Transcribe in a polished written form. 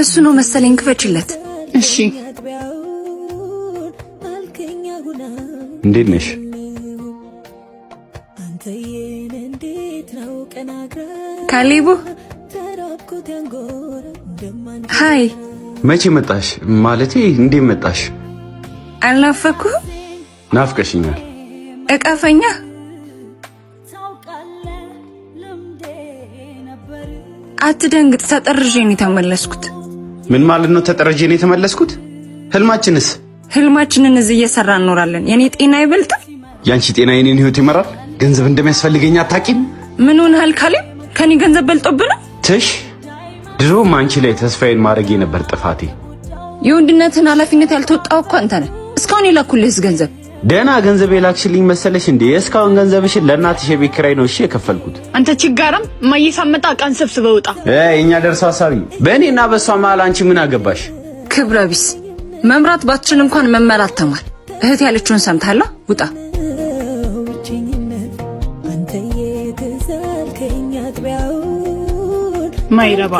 እሱ ነው መሰለኝ ክፈችለት። እሺ እንዴት ነሽ? ካሌቡ ሃይ። መቼ መጣሽ? ማለቴ እንዴት መጣሽ? አልናፈኩህም? ናፍቀሽኛል። እቀፈኛ። አትደንግጥ፣ ተጠርዤ ነው የተመለስኩት። ምን ማለት ነው ተጠርዤ ነው የተመለስኩት? ህልማችንስ? ህልማችንን እዚህ እየሰራን እንኖራለን። የኔ ጤና ይበልጣል። ያንቺ ጤና የኔን ህይወት ይመራል። ገንዘብ እንደሚያስፈልገኝ አታውቂም? ምን ሆነሃል ካሌብ? ከኔ ገንዘብ በልጦብህ ነው? ትሽ ድሮም አንቺ ላይ ተስፋዬን ማድረጌ ነበር ጥፋቴ። የወንድነትን ኃላፊነት ያልተወጣው እኮ አንተ ነህ። እስካሁን የላኩልህስ ገንዘብ ደህና ገንዘብ የላክሽልኝ መሰለሽ እንዴ? እስካሁን ገንዘብሽን ለእናትሽ የቤት ኪራይ ነው እሺ የከፈልኩት። አንተ ችጋራም ማየሳመጣ ቃን ሰብስበው ውጣ። እኛ ደርሶ ሐሳቢ በእኔና በሷ መሀል አንቺ ምን አገባሽ? ክብረ ቢስ። መምራት ባትችል እንኳን መመራት ተማር። እህት ያለችውን ሰምታለህ? ውጣ። ማይረባ